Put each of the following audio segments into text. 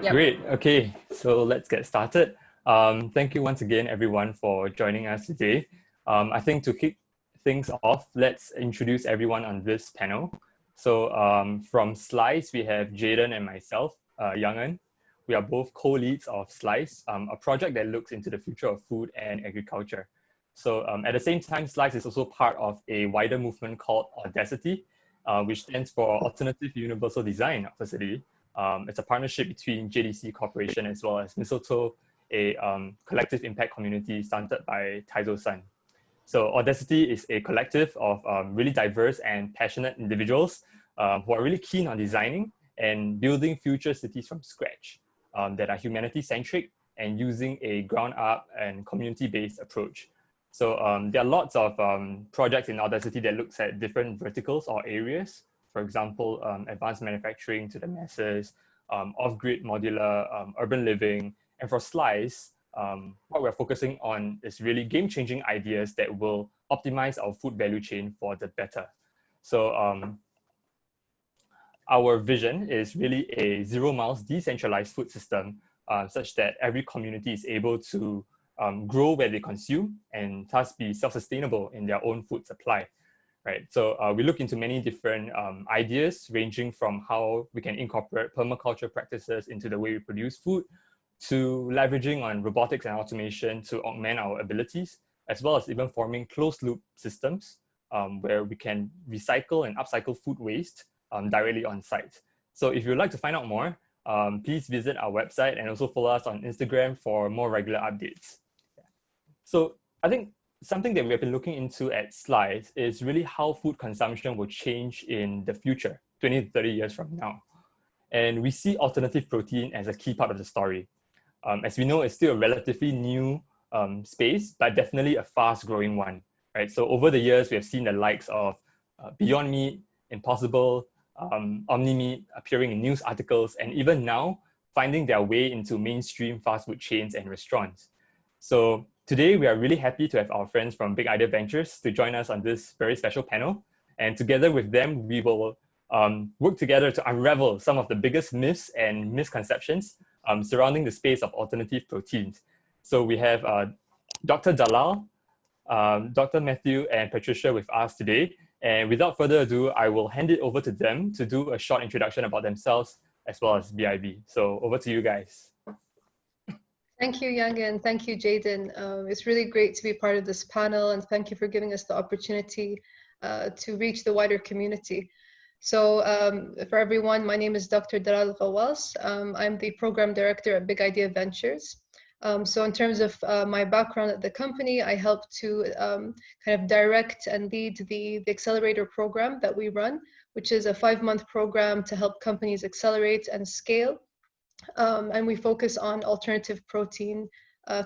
Yep. Great. Okay, so let's get started. Thank you once again, everyone, for joining us today. I think to kick things off, let's introduce everyone on this panel. So from Slice, we have Jaden and myself, Youngan. We are both co-leads of Slice, a project that looks into the future of food and agriculture. So at the same time, Slice is also part of a wider movement called Audacity, which stands for Alternative Universal Design Facility. It's a partnership between JDC Corporation as well as Mistletoe, a collective impact community started by Taizo-san. So Audacity is a collective of really diverse and passionate individuals who are really keen on designing and building future cities from scratch that are humanity-centric and using a ground-up and community-based approach. So there are lots of projects in Audacity that looks at different verticals or areas. For example, advanced manufacturing to the masses, off-grid modular, urban living. And for Slice, what we're focusing on is really game-changing ideas that will optimize our food value chain for the better. So our vision is really a zero miles decentralized food system such that every community is able to grow where they consume and thus be self-sustainable in their own food supply. Right, so we look into many different ideas ranging from how we can incorporate permaculture practices into the way we produce food to leveraging on robotics and automation to augment our abilities, as well as even forming closed loop systems where we can recycle and upcycle food waste directly on site. So if you'd like to find out more, please visit our website and also follow us on Instagram for more regular updates. So I think something that we have been looking into at Slice is really how food consumption will change in the future, 20 to 30 years from now. And we see alternative protein as a key part of the story. As we know, it's still a relatively new space, but definitely a fast growing one, right? So over the years, we have seen the likes of Beyond Meat, Impossible, Omni Meat appearing in news articles, and even now finding their way into mainstream fast food chains and restaurants. So today, we are really happy to have our friends from Big Idea Ventures to join us on this very special panel. And together with them, we will work together to unravel some of the biggest myths and misconceptions surrounding the space of alternative proteins. So we have Dr. Dalal, Dr. Matthew, and Patricia with us today. And without further ado, I will hand it over to them to do a short introduction about themselves as well as BIV. So over to you guys. Thank you, Yang, and thank you, Jaden. It's really great to be part of this panel, and thank you for giving us the opportunity to reach the wider community. So for everyone, my name is Dr. Dalal Fawaz. I'm the program director at Big Idea Ventures. So in terms of my background at the company, I help to kind of direct and lead the accelerator program that we run, which is a 5-month program to help companies accelerate and scale. And we focus on alternative protein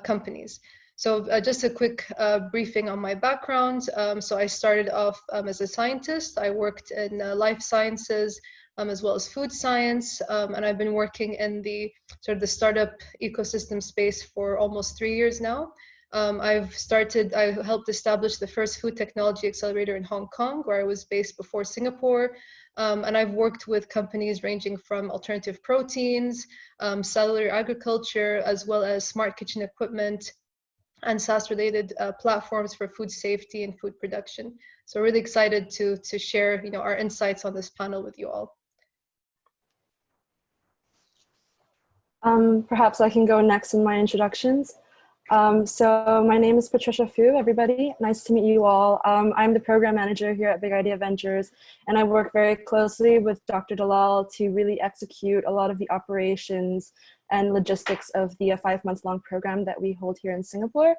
companies. So just a quick briefing on my background. So I started off as a scientist. I worked in life sciences as well as food science. And I've been working in the sort of the startup ecosystem space for almost 3 years now. I helped establish the first food technology accelerator in Hong Kong, where I was based before Singapore. And I've worked with companies ranging from alternative proteins, cellular agriculture, as well as smart kitchen equipment and SaaS-related platforms for food safety and food production. So really excited to share our insights on this panel with you all. Perhaps I can go next in my introductions. So my name is Patricia Fu, everybody. Nice to meet you all. I'm the program manager here at Big Idea Ventures, and I work very closely with Dr. Dalal to really execute a lot of the operations and logistics of the 5-month-long program that we hold here in Singapore.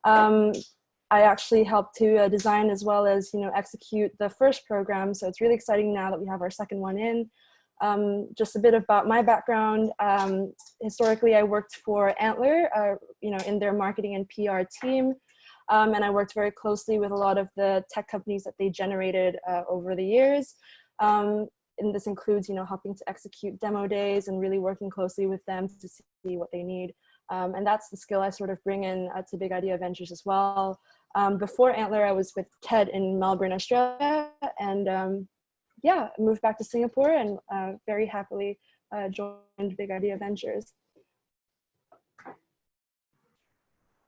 I actually helped to design as well as execute the first program, so it's really exciting now that we have our second one in. Just a bit about my background. Historically, I worked for Antler, in their marketing and PR team, and I worked very closely with a lot of the tech companies that they generated over the years. And this includes, helping to execute demo days and really working closely with them to see what they need. And that's the skill I sort of bring in to Big Idea Ventures as well. Before Antler, I was with TED in Melbourne, Australia, and yeah, moved back to Singapore and very happily joined Big Idea Ventures.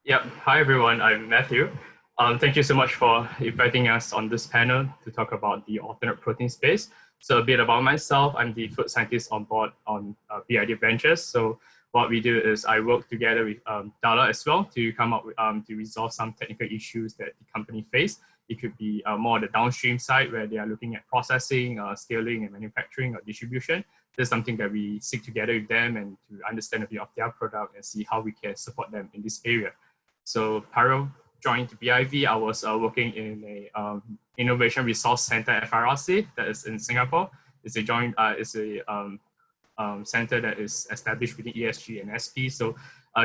Yep. Hi, everyone. I'm Matthew. Thank you so much for inviting us on this panel to talk about the alternate protein space. So a bit about myself, I'm the food scientist on board on Big Idea Ventures. So what we do is I work together with Dala as well to come up with, to resolve some technical issues that the company face. It could be more on the downstream side where they are looking at processing, scaling and manufacturing or distribution. This is something that we seek together with them and to understand a bit of their product and see how we can support them in this area. So prior joining to BIV, I was working in a innovation resource center at FRRC that is in Singapore. It's a joint, center that is established within ESG and SP. So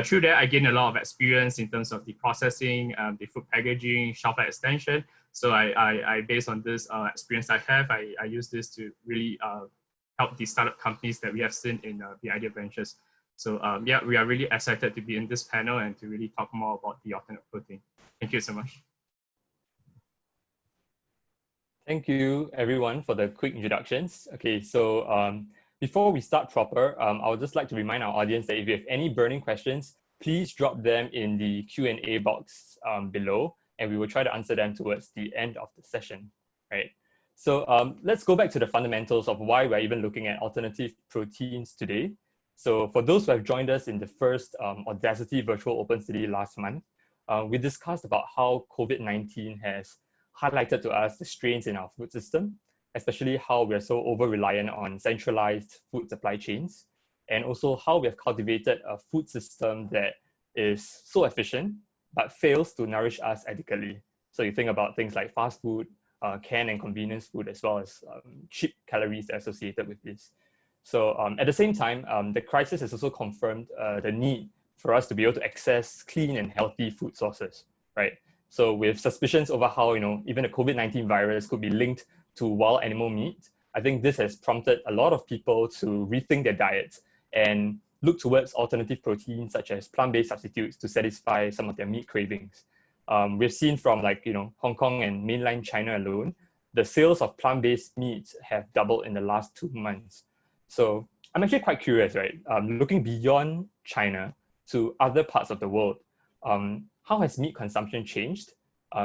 through that, I gained a lot of experience in terms of the processing, the food packaging, shelf life extension. So I based on this experience I have, I use this to really help the startup companies that we have seen in the Idea Ventures. So yeah, we are really excited to be in this panel and to really talk more about the alternate protein. Thank you so much. Thank you everyone for the quick introductions. Okay, so before we start proper, I would just like to remind our audience that if you have any burning questions, please drop them in the Q&A box below, and we will try to answer them towards the end of the session, right? So let's go back to the fundamentals of why we're even looking at alternative proteins today. So for those who have joined us in the first Audacity Virtual Open Study last month, we discussed about how COVID-19 has highlighted to us the strains in our food system, especially how we're so over-reliant on centralized food supply chains, and also how we have cultivated a food system that is so efficient, but fails to nourish us adequately. So you think about things like fast food, canned and convenience food, as well as cheap calories associated with this. So at the same time, the crisis has also confirmed the need for us to be able to access clean and healthy food sources, right? So with suspicions over how, even the COVID-19 virus could be linked to wild animal meat, I think this has prompted a lot of people to rethink their diets and look towards alternative proteins such as plant-based substitutes to satisfy some of their meat cravings. We've seen from Hong Kong and mainland China alone, the sales of plant-based meats have doubled in the last 2 months. So I'm actually quite curious, right? Looking beyond China to other parts of the world, how has meat consumption changed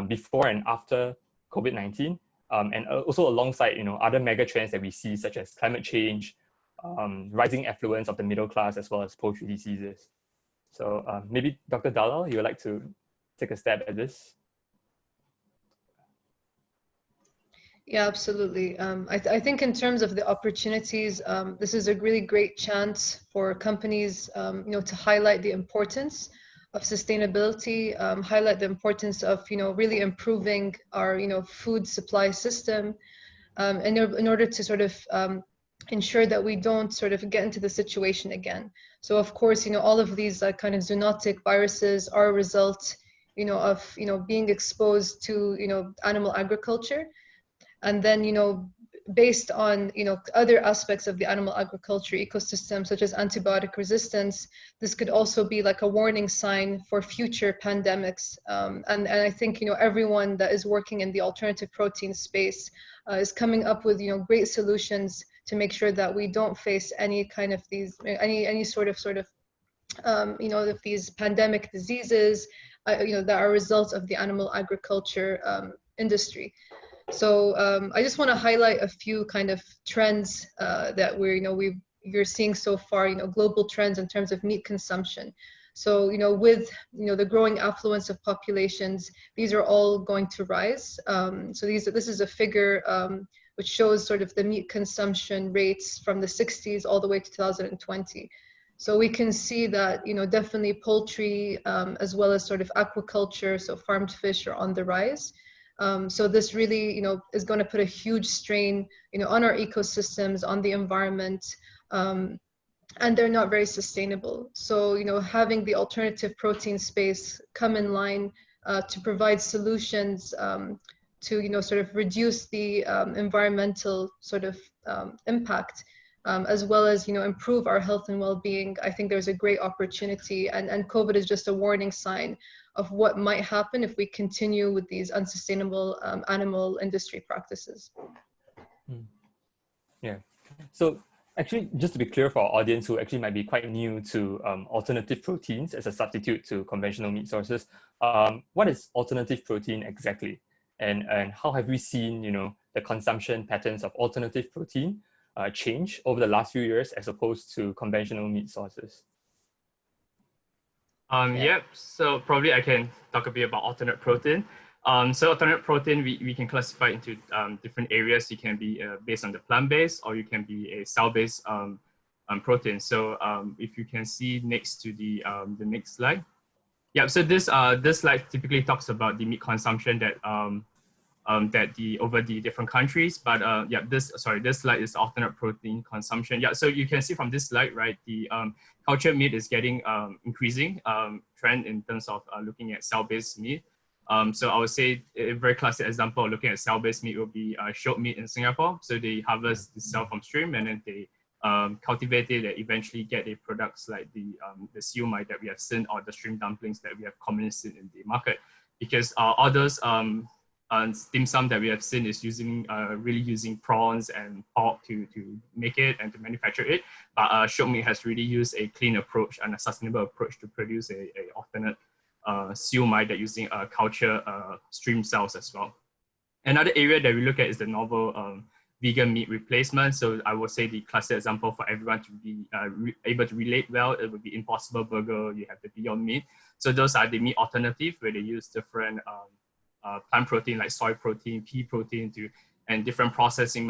before and after COVID-19? And also alongside, other mega trends that we see, such as climate change, rising affluence of the middle class, as well as poultry diseases. So maybe Dr. Dalal, you would like to take a stab at this? Yeah, absolutely. I think in terms of the opportunities, this is a really great chance for companies, to highlight the importance of sustainability, highlight the importance of, really improving our, food supply system, in order to sort of ensure that we don't sort of get into the situation again. So of course, all of these kind of zoonotic viruses are a result, of, being exposed to, animal agriculture. And then, based on, other aspects of the animal agriculture ecosystem, such as antibiotic resistance, this could also be like a warning sign for future pandemics. And I think, everyone that is working in the alternative protein space is coming up with, great solutions to make sure that we don't face any kind of these, any sort of, of these pandemic diseases, that are results of the animal agriculture industry. So I just want to highlight a few kind of trends that we're seeing so far, global trends in terms of meat consumption. So, with, the growing affluence of populations, these are all going to rise. So this is a figure which shows sort of the meat consumption rates from the 60s all the way to 2020. So we can see that, definitely poultry, as well as sort of aquaculture, so farmed fish are on the rise. So this really, is going to put a huge strain, on our ecosystems, on the environment, and they're not very sustainable. So, having the alternative protein space come in line to provide solutions to, sort of reduce the environmental sort of impact, as well as, improve our health and well-being, I think there's a great opportunity. And COVID is just a warning sign of what might happen if we continue with these unsustainable animal industry practices. Yeah. So Actually, just to be clear for our audience who actually might be quite new to alternative proteins as a substitute to conventional meat sources, what is alternative protein exactly? And how have we seen, the consumption patterns of alternative protein change over the last few years as opposed to conventional meat sources? Yep, so probably I can talk a bit about alternate protein. So alternate protein, we can classify into different areas. You can be based on the plant-based, or you can be a cell-based protein. So if you can see next to the next slide. Yeah, so this slide typically talks about the meat consumption that over the different countries. But yeah, this slide is alternate protein consumption. Yeah, so you can see from this slide, right, the cultured meat is getting increasing trend in terms of looking at cell-based meat. So I would say a very classic example of looking at cell-based meat will be short meat in Singapore. So they harvest the cell from stream and then they cultivate it and eventually get a products like the siu mai that we have seen, or the shrimp dumplings that we have commonly seen in the market. Because all those dim sum that we have seen is really using prawns and pork to make it and to manufacture it. But short meat has really used a clean approach and a sustainable approach to produce a alternate siu mai that using culture stream cells as well. Another area that we look at is the novel vegan meat replacement. So I would say the classic example for everyone to be able to relate well, it would be Impossible Burger. You have the Beyond Meat. So those are the meat alternative where they use different plant protein like soy protein, pea protein and different processing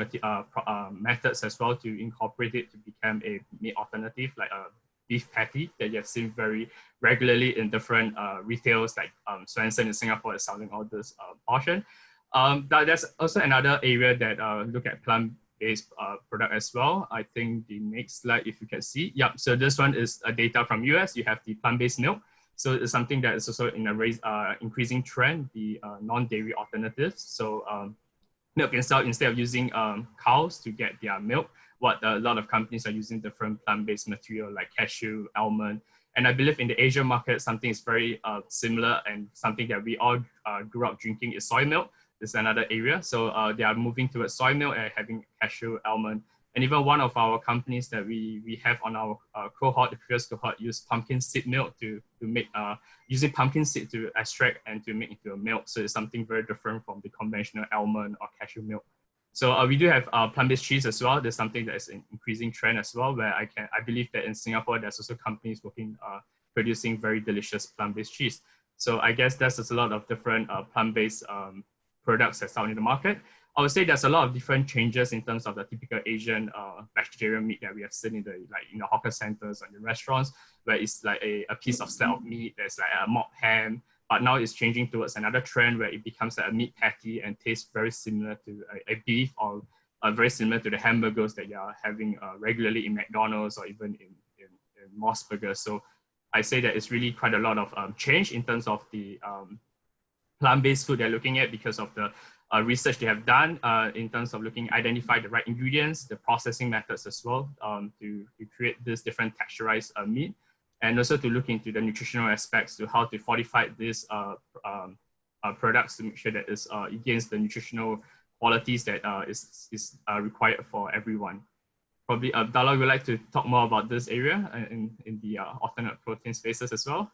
methods as well to incorporate it to become a meat alternative like a beef patty that you have seen very regularly in different retails like Swenson in Singapore is selling all this portion. That's also another area that look at plant-based product as well. I think the next slide, if you can see. Yep, so this one is data from US. You have the plant-based milk. So it's something that is also in a increasing trend, the non-dairy alternatives. So milk and cell, instead of using cows to get their milk, what a lot of companies are using different plant-based material like cashew, almond. And I believe in the Asian market, something is very similar and something that we all grew up drinking is soy milk. This is another area. So they are moving towards soy milk and having cashew, almond. And even one of our companies that we have on our cohort, the previous cohort, used pumpkin seed milk to make, using pumpkin seed to extract and to make into a milk. So it's something very different from the conventional almond or cashew milk. So we do have plant-based cheese as well. There's something that is an increasing trend as well, where I believe that in Singapore, there's also companies working, producing very delicious plant-based cheese. So I guess there's a lot of different plant-based products that's out in the market. I would say there's a lot of different changes in terms of the typical Asian vegetarian meat that we have seen in the hawker centers and the restaurants, where it's like a piece of slab of meat, there's like a mock ham, but now it's changing towards another trend where it becomes like a meat patty and tastes very similar to a beef or very similar to the hamburgers that you are having regularly in McDonald's or even in Moss Burgers. So I say that it's really quite a lot of change in terms of the plant-based food they're looking at because of the research they have done in terms of identify the right ingredients, the processing methods as well to create this different texturized meat, and also to look into the nutritional aspects to how to fortify these products to make sure that it gains the nutritional qualities that is required for everyone. Probably Abdallah would like to talk more about this area in the alternate protein spaces as well.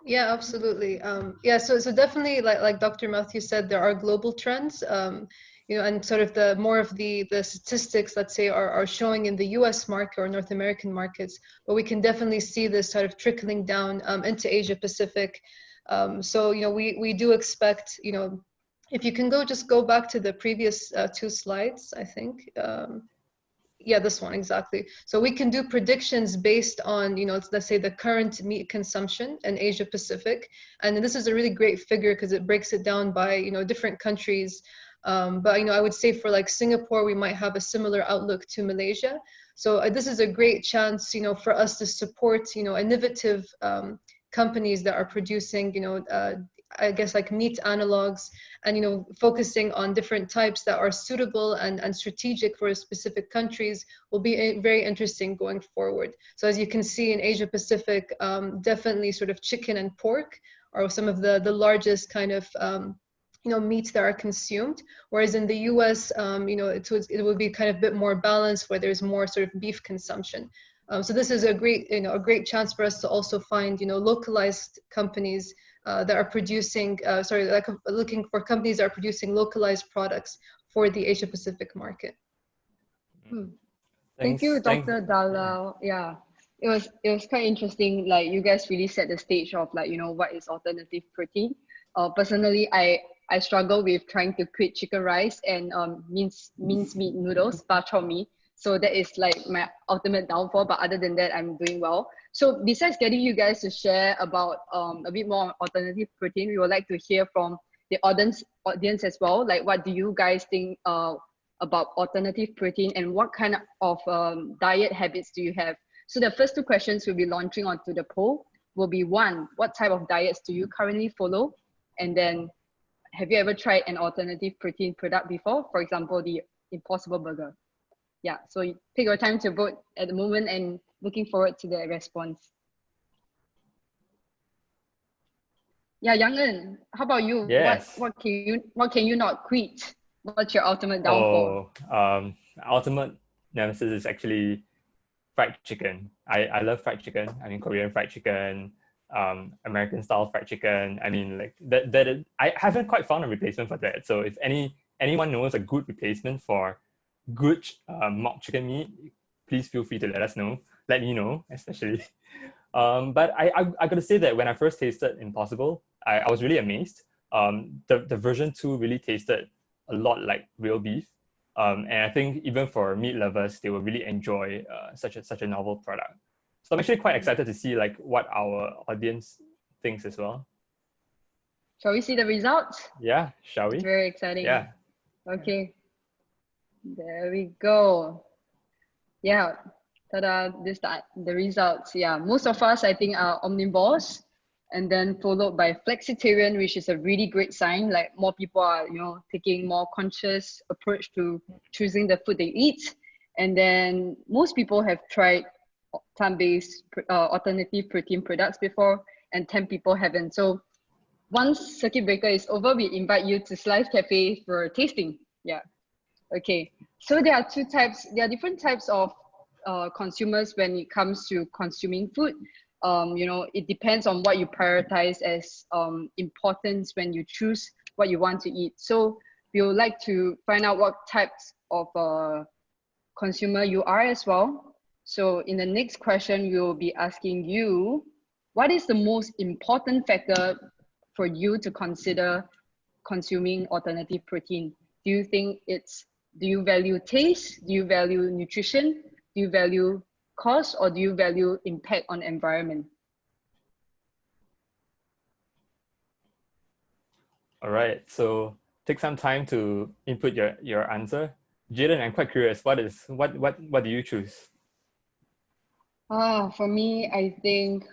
Yeah, absolutely. Yeah, so definitely, like Dr. Matthew said, there are global trends, and sort of the more of the statistics, let's say, are showing in the U.S. market or North American markets, but we can definitely see this sort of trickling down into Asia Pacific. So we do expect, if you can just go back to the previous 2 slides, I think. Yeah, this one, exactly. So we can do predictions based on, let's say the current meat consumption in Asia Pacific. And this is a really great figure because it breaks it down by, different countries. But, I would say for like Singapore, we might have a similar outlook to Malaysia. So this is a great chance, for us to support, innovative companies that are producing, I guess like meat analogs and, focusing on different types that are suitable and strategic for specific countries will be very interesting going forward. So as you can see in Asia Pacific, definitely sort of chicken and pork are some of the largest kind of meats that are consumed, whereas in the US, it would be kind of a bit more balanced, where there's more sort of beef consumption. So this is a great chance for us to also find, localized companies that are producing, looking for companies that are producing localized products for the Asia Pacific market. Thank you, Dr. Dalla. Yeah, it was quite interesting. Like, you guys really set the stage of, like, what is alternative protein. Personally, I struggle with trying to quit chicken rice and mincemeat noodles, bak chor mee. So that is like my ultimate downfall. But other than that, I'm doing well. So besides getting you guys to share about a bit more on alternative protein, we would like to hear from the audience as well. Like, what do you guys think about alternative protein, and what kind of diet habits do you have? So the first two questions we'll be launching onto the poll will be: one, what type of diets do you currently follow? And then, have you ever tried an alternative protein product before? For example, the Impossible Burger. Yeah, so take your time to vote at the moment, and looking forward to the response. Yeah, Yang En, how about you? Yes. What can you not quit? What's your ultimate downfall? Ultimate nemesis is actually fried chicken. I love fried chicken. I mean, Korean fried chicken, American style fried chicken. I mean, like that I haven't quite found a replacement for that. So if anyone knows a good replacement for good mock chicken meat, please feel free to let me know, especially. But I gotta say that when I first tasted Impossible, I was really amazed. The version 2 really tasted a lot like real beef. And I think even for meat lovers, they will really enjoy such a novel product. So I'm actually quite excited to see like what our audience thinks as well. Shall we see the results? Yeah, shall we? It's very exciting. Yeah. Okay. There we go. Yeah. Ta-da, the results. Yeah, most of us, I think, are omnivores, and then followed by flexitarian, which is a really great sign. Like, more people are, taking more conscious approach to choosing the food they eat. And then most people have tried plant-based alternative protein products before, and 10 people haven't. So once circuit breaker is over, we invite you to Slice Cafe for tasting. Yeah. Okay. So there are different types of consumers when it comes to consuming food. It depends on what you prioritize as importance when you choose what you want to eat. So we would like to find out what types of consumer you are as well. So in the next question, we will be asking you, what is the most important factor for you to consider consuming alternative protein? Do you value taste? Do you value nutrition? Do you value cost, or do you value impact on environment? All right, so take some time to input your answer. Jaden, I'm quite curious, what do you choose? For me, I think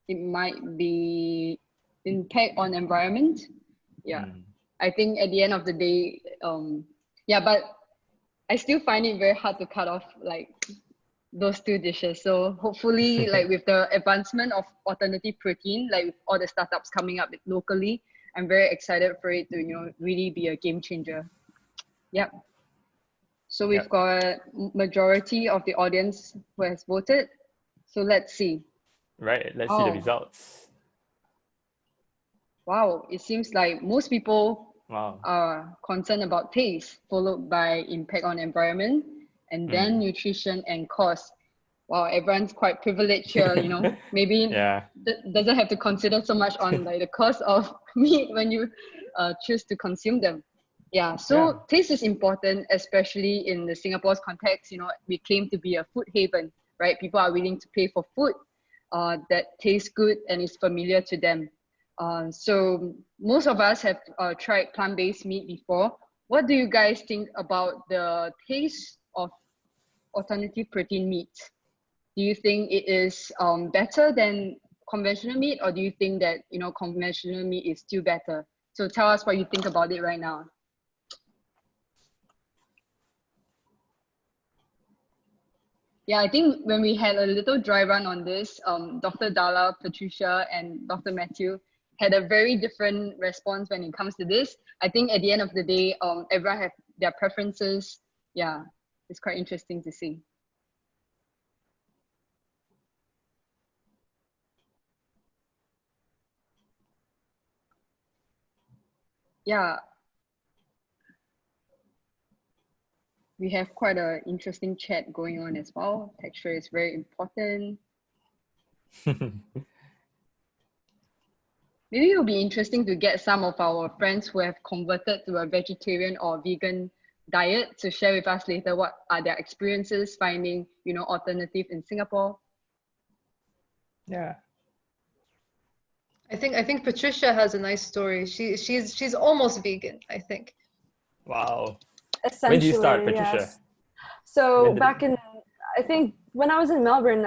it might be impact on environment. Yeah. I think at the end of the day, but I still find it very hard to cut off like those two dishes. So hopefully, like with the advancement of alternative protein, like with all the startups coming up locally, I'm very excited for it to really be a game changer. Yep. So we've got majority of the audience who has voted. So let's see. Right, let's see the results. Wow, it seems like most people are concerned about taste, followed by impact on environment, and then nutrition and cost. Wow, everyone's quite privileged here, maybe doesn't have to consider so much on like the cost of meat when you choose to consume them. Yeah, so taste is important, especially in the Singapore's context. We claim to be a food haven, right? People are willing to pay for food that tastes good and is familiar to them. So most of us have tried plant-based meat before. What do you guys think about the taste of alternative protein meat? Do you think it is better than conventional meat, or do you think that conventional meat is still better? So tell us what you think about it right now. Yeah, I think when we had a little dry run on this, Dr. Dalla, Patricia, and Dr. Matthew had a very different response when it comes to this. I think at the end of the day, everyone have their preferences. Yeah, it's quite interesting to see. Yeah, we have quite an interesting chat going on as well. Texture is very important. Maybe it will be interesting to get some of our friends who have converted to a vegetarian or vegan diet to share with us later what are their experiences finding, you know, alternative in Singapore. Yeah. I think Patricia has a nice story. She's almost vegan, I think. Wow. Essentially, When did you start, Patricia? yes. So back in, I think when I was in Melbourne,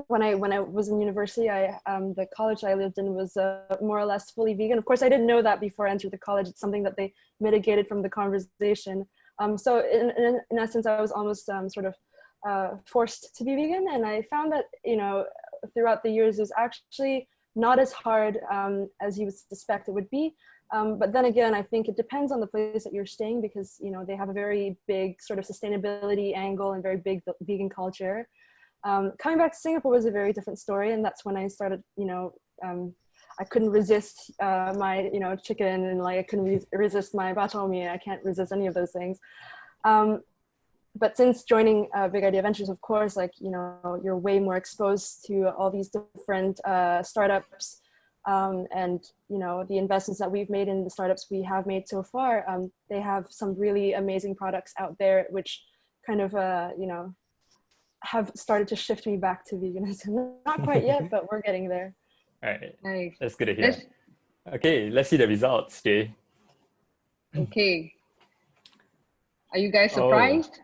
when I was in university, the college I lived in was more or less fully vegan. Of course, I didn't know that before I entered the college. It's something that they mitigated from the conversation. So in essence, I was almost sort of forced to be vegan, and I found that, you know, throughout the years, it was actually not as hard as you would suspect it would be. But then again, I think it depends on the place that you're staying, because, you know, they have a very big sort of sustainability angle and very big vegan culture. Coming back to Singapore was a very different story, and that's when I started, you know, I couldn't resist my, you know, chicken, and like I couldn't resist my bak chor mee. I can't resist any of those things. But since joining Big Idea Ventures, of course, like, you know, you're way more exposed to all these different startups, and, you know, the investments that we've made in the startups we have made so far, they have some really amazing products out there, which kind of, you know, have started to shift me back to veganism. Not quite yet, but we're getting there. All right. Nice. That's good to hear. Okay, let's see the results, Jay. Okay. Are you guys surprised?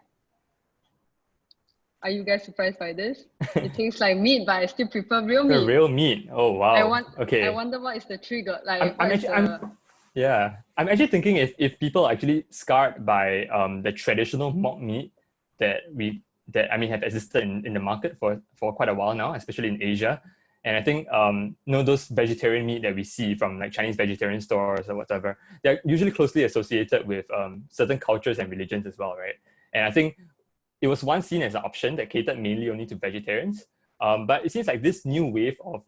Are you guys surprised by this? It tastes like meat, but I still prefer real meat. The real meat. Oh wow. Okay. I wonder what is the trigger. Like, I'm actually thinking if people are actually scarred by the traditional mock meat that have existed in the market for quite a while now, especially in Asia. And I think you know, those vegetarian meat that we see from like Chinese vegetarian stores or whatever, they're usually closely associated with certain cultures and religions as well, right? And I think it was once seen as an option that catered mainly only to vegetarians. But it seems like this new wave of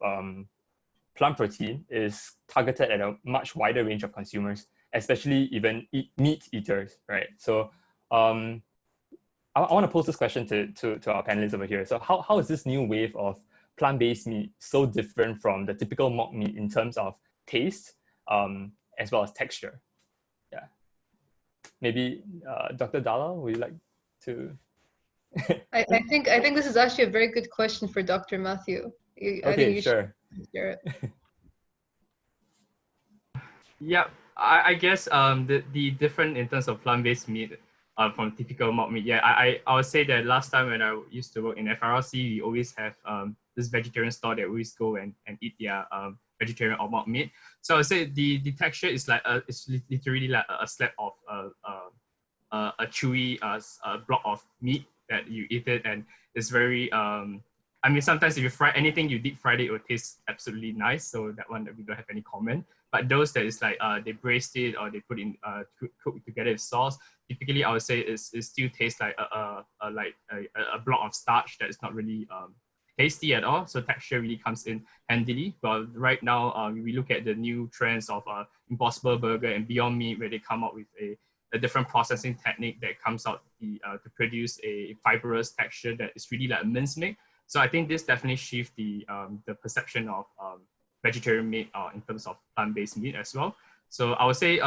plant protein is targeted at a much wider range of consumers, especially even meat eaters, right? So I want to pose this question to our panelists over here. So how is this new wave of plant-based meat so different from the typical mock meat in terms of taste as well as texture? Yeah. Maybe Dr. Dalla, would you like to? I think this is actually a very good question for Dr. Matthew. Okay, sure. Yeah, I guess the different in terms of plant-based meat from typical mock meat. Yeah, I would say that last time when I used to work in FRLC, we always have this vegetarian store that we always go and eat their vegetarian or mock meat. So I would say the texture is like it's literally like a slab of a chewy block of meat that you eat it, and it's very I mean, sometimes if you fry anything, you deep fried it, it will taste absolutely nice. So that one, we don't have any comment. But those that is like they braised it or they put in cook together with sauce, typically I would say it still tastes like a block of starch that is not really tasty at all. So texture really comes in handily. But right now, we look at the new trends of Impossible Burger and Beyond Meat, where they come up with a different processing technique that comes out to produce a fibrous texture that is really like a mincemeat. So I think this definitely shifts the perception of vegetarian meat in terms of plant-based meat as well. So I would say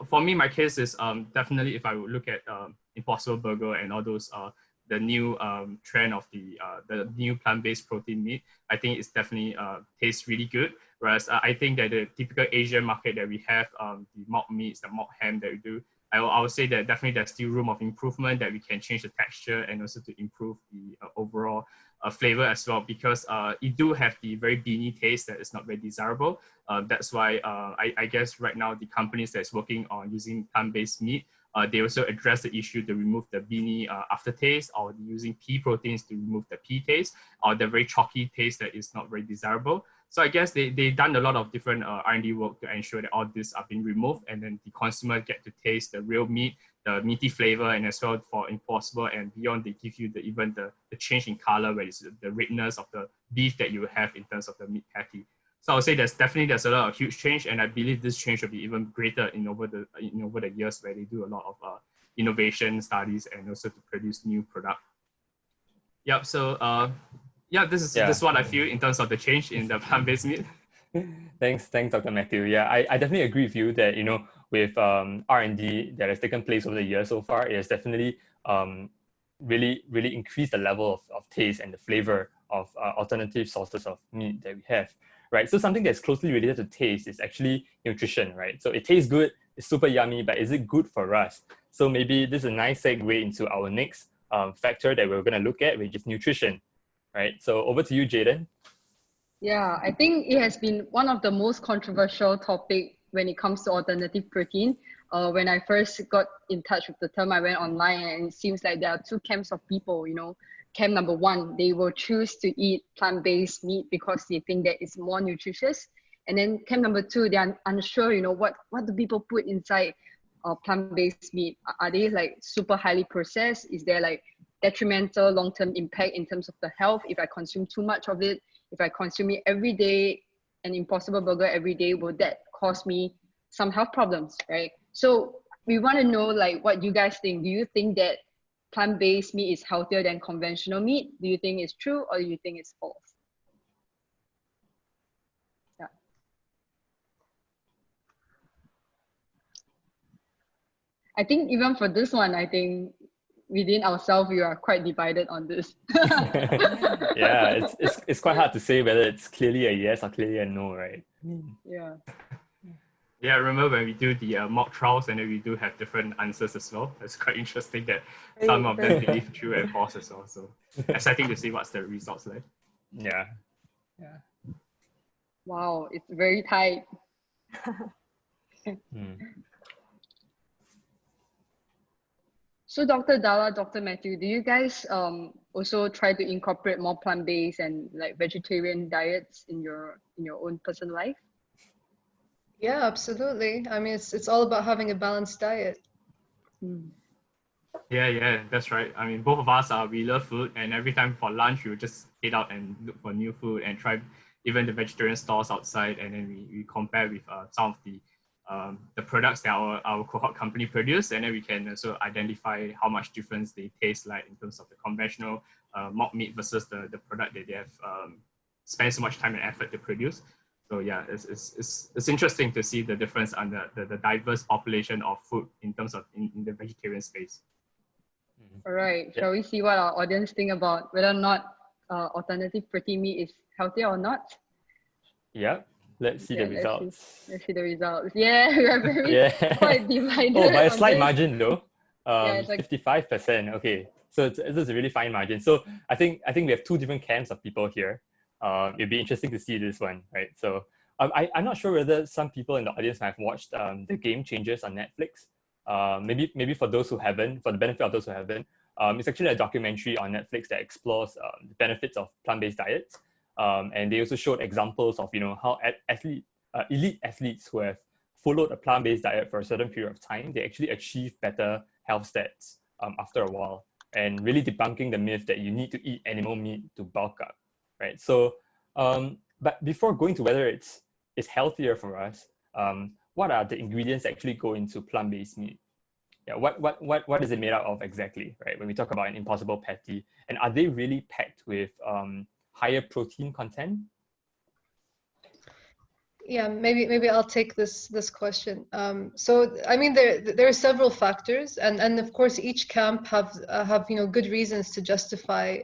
for me, my case is definitely if I would look at Impossible Burger and all those the new trend of the new plant-based protein meat, I think it's definitely tastes really good. Whereas I think that the typical Asian market that we have, the mock meats, the mock ham that we do, I would say that definitely there's still room of improvement, that we can change the texture and also to improve the overall flavor as well, because it do have the very beany taste that is not very desirable. That's why I guess right now the companies that's working on using plant-based meat, they also address the issue to remove the beany aftertaste, or using pea proteins to remove the pea taste, or the very chalky taste that is not very desirable. So I guess they've done a lot of different R&D work to ensure that all these are being removed, and then the consumer get to taste the real meat, the meaty flavor, and as well for Impossible and beyond, they give you even the change in color, where it's the redness of the beef that you have in terms of the meat patty. So I would say there's a lot of huge change, and I believe this change will be even greater over the years, where they do a lot of innovation studies and also to produce new product. Yep. So yeah, this is what I feel in terms of the change in the plant-based meat. Thanks, Dr. Matthew. Yeah, I definitely agree with you that with R&D that has taken place over the years so far, it has definitely really increased the level of taste and the flavor of alternative sources of meat that we have. Right, so something that's closely related to taste is actually nutrition, right? So it tastes good, it's super yummy, but is it good for us? So maybe this is a nice segue into our next factor that we're going to look at, which is nutrition, right? So over to you, Jaden. Yeah, I think it has been one of the most controversial topic when it comes to alternative protein. When I first got in touch with the term, I went online, and it seems like there are two camps of people, Camp number one, they will choose to eat plant-based meat because they think that it's more nutritious. And then camp number two, they are unsure, what do people put inside plant-based meat? Are they like super highly processed? Is there like detrimental long-term impact in terms of the health if I consume too much of it? If I consume it every day, an Impossible Burger every day, will that cause me some health problems, right? So we want to know like what you guys think. Do you think that plant-based meat is healthier than conventional meat? Do you think it's true, or do you think it's false? Yeah. I think even for this one, I think within ourselves, we are quite divided on this. Yeah, it's quite hard to say whether it's clearly a yes or clearly a no, right? Yeah. Yeah, I remember when we do the mock trials, and then we do have different answers as well. It's quite interesting that some of them believe true and false as well. So exciting to see what's the results like. Yeah. Wow, it's very tight. So Dr. Dalla, Dr. Matthew, do you guys also try to incorporate more plant-based and like vegetarian diets in your own personal life? Yeah, absolutely. I mean, it's all about having a balanced diet. Yeah, that's right. I mean, both of us we love food, and every time for lunch, we would just head out and look for new food and try even the vegetarian stores outside, and then we compare with some of the products that our cohort company produce, and then we can also identify how much difference they taste like in terms of the conventional mock meat versus the product that they have spent so much time and effort to produce. So yeah, it's interesting to see the difference on the diverse population of food in terms of in the vegetarian space. All right, shall we see what our audience think about whether or not alternative protein meat is healthier or not? Yeah, let's see the results. Let's see the results. Yeah, we are quite divided. Oh, by a slight margin though. It's like 55%. Okay, so it's a really fine margin. So I think we have two different camps of people here. It'd be interesting to see this one, right? So I'm not sure whether some people in the audience have watched the Game Changers on Netflix. Maybe for those who haven't, for the benefit of those who haven't, it's actually a documentary on Netflix that explores the benefits of plant-based diets. And they also showed examples of how elite athletes who have followed a plant-based diet for a certain period of time, they actually achieve better health stats after a while, and really debunking the myth that you need to eat animal meat to bulk up, right? So, but before going to whether it's healthier for us, what are the ingredients that actually go into plant-based meat? Yeah, what is it made out of exactly, right? When we talk about an Impossible patty, and are they really packed with higher protein content? Yeah, maybe I'll take this question. So I mean, there are several factors, and of course each camp have good reasons to justify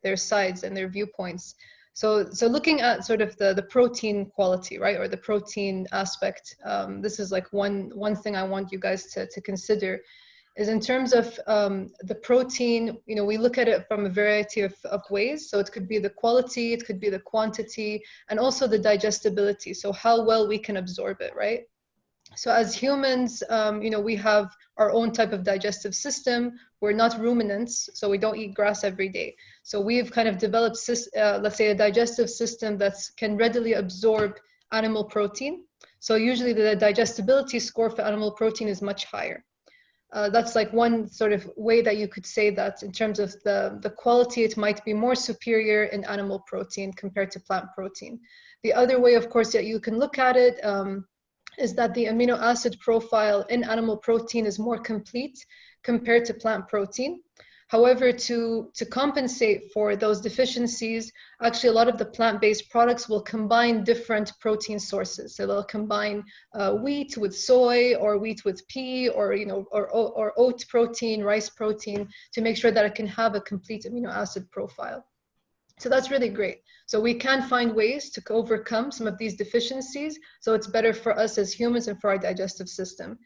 their sides and their viewpoints. So looking at sort of the protein quality, right, or the protein aspect, this is like one thing I want you guys to consider, is in terms of the protein, we look at it from a variety of ways. So it could be the quality, it could be the quantity, and also the digestibility. So how well we can absorb it, right? So as humans, we have our own type of digestive system. We're not ruminants, so we don't eat grass every day. So we've kind of developed, let's say, a digestive system that can readily absorb animal protein. So usually the digestibility score for animal protein is much higher. That's like one sort of way that you could say that in terms of the quality, it might be more superior in animal protein compared to plant protein. The other way, of course, that you can look at it is that the amino acid profile in animal protein is more complete compared to plant protein. However, to compensate for those deficiencies, actually a lot of the plant-based products will combine different protein sources. So they'll combine wheat with soy, or wheat with pea, or or oat protein, rice protein, to make sure that it can have a complete amino acid profile. So that's really great. So we can find ways to overcome some of these deficiencies, so it's better for us as humans and for our digestive system.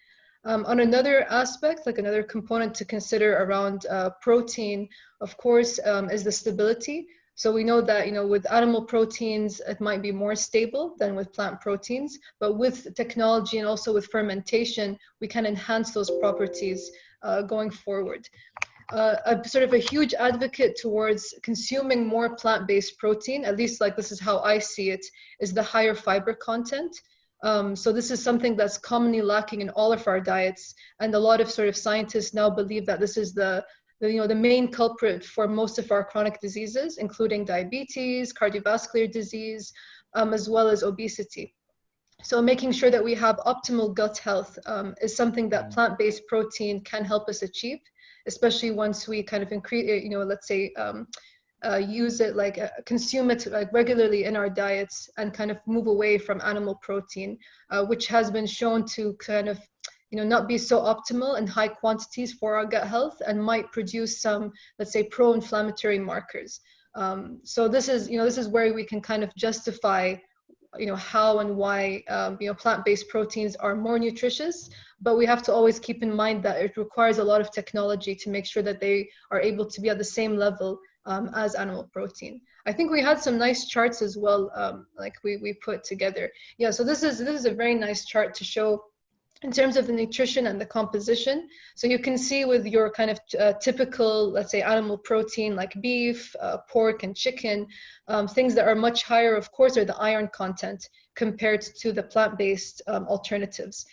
On another aspect, like another component to consider around protein, of course, is the stability. So we know that, with animal proteins, it might be more stable than with plant proteins, but with technology and also with fermentation, we can enhance those properties going forward. I'm sort of a huge advocate towards consuming more plant-based protein, at least like this is how I see it, is the higher fiber content. So this is something that's commonly lacking in all of our diets. And a lot of sort of scientists now believe that this is the main culprit for most of our chronic diseases, including diabetes, cardiovascular disease, as well as obesity. So making sure that we have optimal gut health is something that plant-based protein can help us achieve, especially once we kind of increase, let's say, use it, like consume it like regularly in our diets, and kind of move away from animal protein, which has been shown to kind of, not be so optimal in high quantities for our gut health, and might produce some, let's say, pro-inflammatory markers. So this is where we can kind of justify how and why plant-based proteins are more nutritious, but we have to always keep in mind that it requires a lot of technology to make sure that they are able to be at the same level as animal protein. I think we had some nice charts as well, like we put together. Yeah, so this is a very nice chart to show in terms of the nutrition and the composition. So you can see with your kind of typical, let's say, animal protein like beef, pork, and chicken, things that are much higher, of course, are the iron content compared to the plant-based alternatives.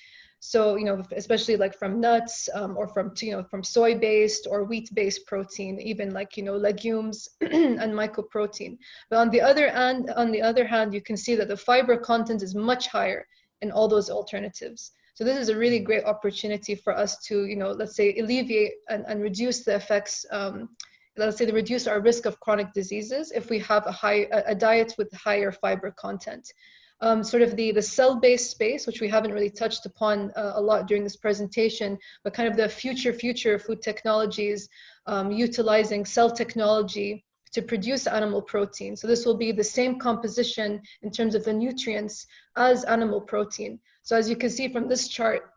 So, especially like from nuts, or from soy-based or wheat-based protein, even like, legumes and mycoprotein. But on the other hand, you can see that the fiber content is much higher in all those alternatives. So this is a really great opportunity for us to, let's say, alleviate and reduce the effects, let's say, to reduce our risk of chronic diseases if we have a diet with higher fiber content. Sort of the cell-based space, which we haven't really touched upon a lot during this presentation, but kind of the future food technologies utilizing cell technology to produce animal protein. So this will be the same composition in terms of the nutrients as animal protein. So as you can see from this chart,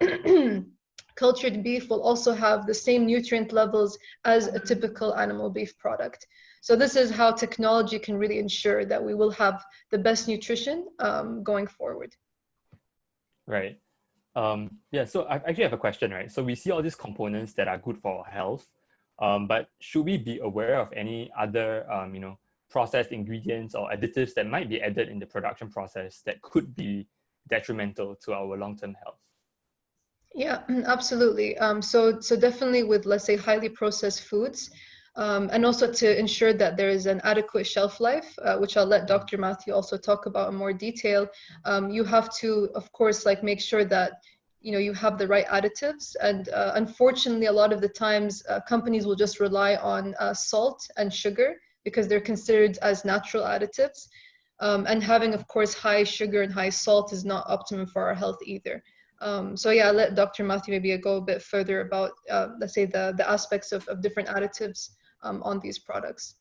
cultured beef will also have the same nutrient levels as a typical animal beef product. So this is how technology can really ensure that we will have the best nutrition going forward. Right. Yeah, so I actually have a question, right? So we see all these components that are good for our health, but should we be aware of any other, processed ingredients or additives that might be added in the production process that could be detrimental to our long-term health? Yeah, absolutely. So definitely with, let's say, highly processed foods, and also to ensure that there is an adequate shelf life, which I'll let Dr. Matthew also talk about in more detail. You have to, of course, like make sure that you have the right additives. And unfortunately, a lot of the times companies will just rely on salt and sugar because they're considered as natural additives. And having, of course, high sugar and high salt is not optimum for our health either. So yeah, I'll let Dr. Matthew maybe go a bit further about, let's say, the aspects of different additives on these products.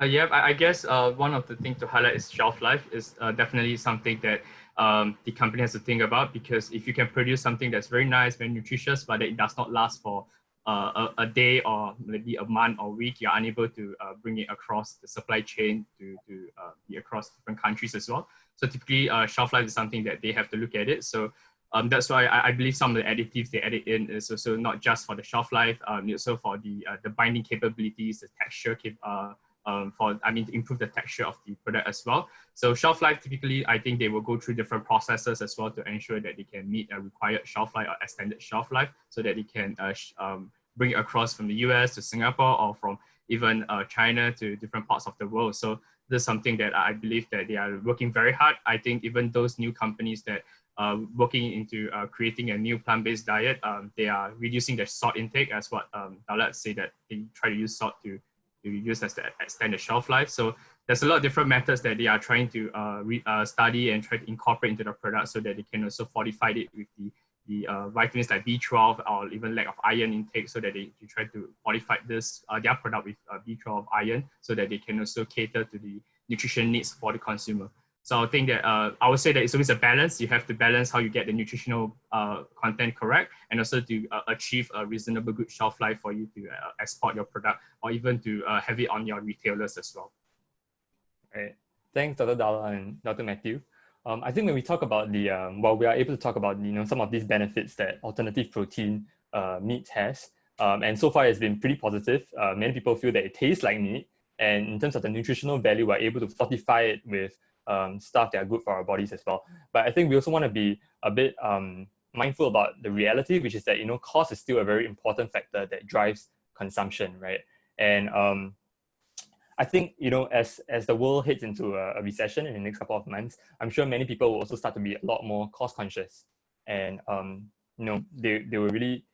Yeah, I guess one of the things to highlight is shelf life is definitely something that the company has to think about, because if you can produce something that's very nice, very nutritious, but it does not last for a day or maybe a month or week, you're unable to bring it across the supply chain to be across different countries as well. So typically shelf life is something that they have to look at it. So That's why I believe some of the additives they added in is also not just for the shelf life, also for the binding capabilities, the texture, to improve the texture of the product as well. So shelf life, typically, I think they will go through different processes as well to ensure that they can meet a required shelf life or extended shelf life, so that they can bring it across from the US to Singapore, or from even China to different parts of the world. So this is something that I believe that they are working very hard. I think even those new companies that working into creating a new plant-based diet, they are reducing their salt intake, as what Dalat say, that they try to use salt to use as to extend the shelf life. So there's a lot of different methods that they are trying to study and try to incorporate into the product, so that they can also fortify it with the vitamins like B12 or even lack of iron intake, so that they try to fortify this their product with B12 iron, so that they can also cater to the nutrition needs for the consumer. So I think that I would say that it's always a balance. You have to balance how you get the nutritional content correct, and also to achieve a reasonable good shelf life for you to export your product, or even to have it on your retailers as well. Right. Thanks, Dr. Dalla and Dr. Matthew. I think when we talk about the, while we are able to talk about some of these benefits that alternative protein meat has, and so far it's been pretty positive. Many people feel that it tastes like meat, and in terms of the nutritional value, we're able to fortify it with stuff that are good for our bodies as well. But I think we also want to be a bit mindful about the reality, which is that cost is still a very important factor that drives consumption, right? And I think as the world heads into a recession in the next couple of months, I'm sure many people will also start to be a lot more cost conscious, and they will really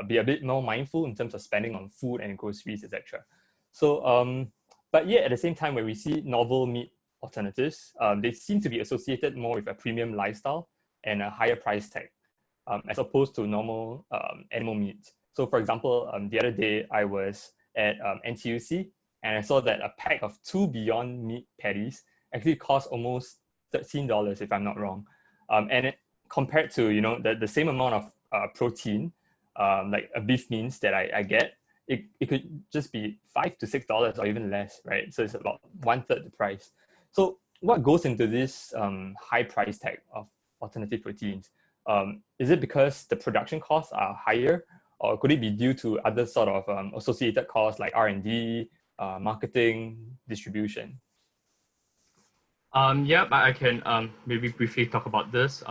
be a bit more mindful in terms of spending on food and groceries, etc. So but yet at the same time, when we see novel meat alternatives, they seem to be associated more with a premium lifestyle and a higher price tag, as opposed to normal animal meat. So for example, the other day I was at NTUC, and I saw that a pack of 2 Beyond Meat patties actually cost almost $13, if I'm not wrong. And compared to the same amount of protein, like a beef mince that I get, it could just be $5 to $6 or even less, right? So it's about 1/3 the price. So what goes into this high price tag of alternative proteins? Is it because the production costs are higher, or could it be due to other sort of associated costs like R&D, marketing, distribution? Yeah, I can maybe briefly talk about this.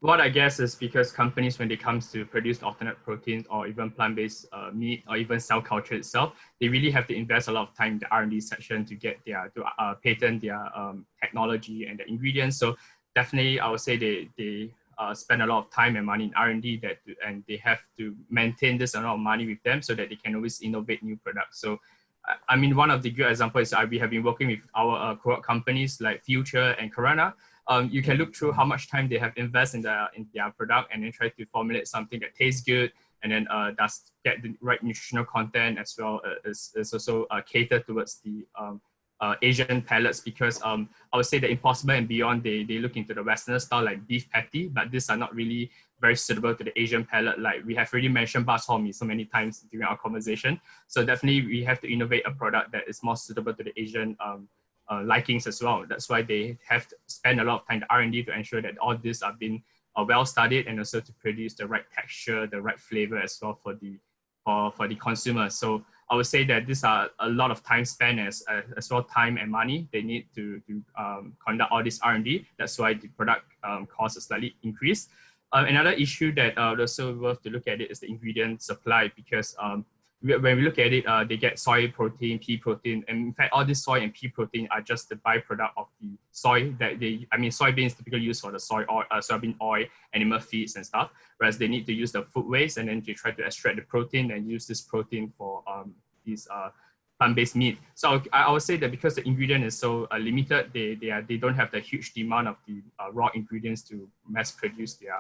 What I guess is because companies, when it comes to produce alternate proteins or even plant-based meat or even cell culture itself, they really have to invest a lot of time in the R&D section to get to patent their technology and the ingredients. So definitely, I would say they spend a lot of time and money in R&D, and they have to maintain this amount of money with them so that they can always innovate new products. So I mean, one of the good examples is we have been working with our co-op companies like Future and Corona. You can look through how much time they have invested in their product, and then try to formulate something that tastes good, and then does get the right nutritional content, as well as also cater towards the Asian palates, because I would say that Impossible and Beyond, they look into the Western style like beef patty, but these are not really very suitable to the Asian palate. Like we have already mentioned bak chor mee so many times during our conversation. So definitely we have to innovate a product that is more suitable to the Asian likings as well. That's why they have to spend a lot of time in R&D to ensure that all these are being well studied, and also to produce the right texture, the right flavor as well for the consumer. So I would say that these are a lot of time spent as well, time and money they need to conduct all this R&D. That's why the product cost is slightly increased. Another issue that also worth to look at it is the ingredient supply, because when we look at it, they get soy protein, pea protein, and in fact, all this soy and pea protein are just the byproduct of the soy that soybeans typically used for the soybean oil, animal feeds and stuff, whereas they need to use the food waste, and then to try to extract the protein and use this protein for these plant-based meat. So I would say that because the ingredient is so limited, they don't have the huge demand of the raw ingredients to mass produce their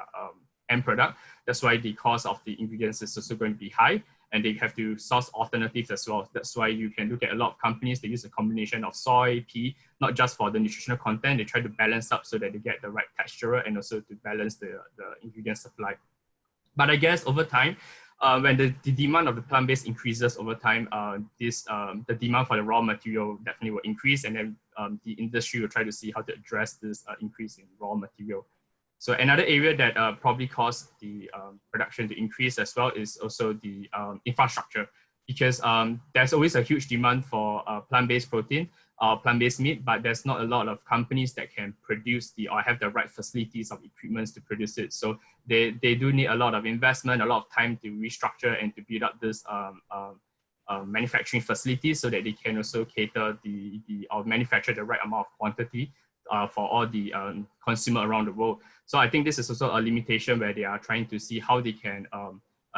end product. That's why the cost of the ingredients is also going to be high, and they have to source alternatives as well. That's why you can look at a lot of companies, they use a combination of soy, pea, not just for the nutritional content, they try to balance up so that they get the right texture, and also to balance the ingredient supply. But I guess over time, when the demand of the plant-based increases over time, the demand for the raw material definitely will increase, and then the industry will try to see how to address this increase in raw material. So another area that probably caused the production to increase as well is also the infrastructure, because there's always a huge demand for plant-based protein, plant-based meat, but there's not a lot of companies that can produce or have the right facilities of equipments to produce it. So they do need a lot of investment, a lot of time to restructure and to build up this manufacturing facilities so that they can also cater or manufacture the right amount of quantity for all the consumer around the world. So I think this is also a limitation where they are trying to see how they can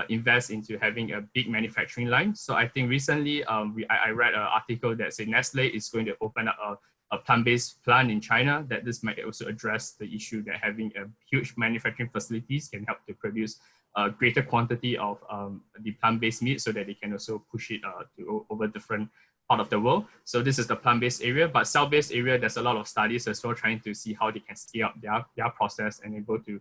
invest into having a big manufacturing line. So I think recently I read an article that said Nestle is going to open up a plant-based plant in China, that this might also address the issue that having a huge manufacturing facilities can help to produce a greater quantity of the plant-based meat so that they can also push it over different part of the world. So this is the plant-based area, but cell-based area, there's a lot of studies as well trying to see how they can scale up their process and able to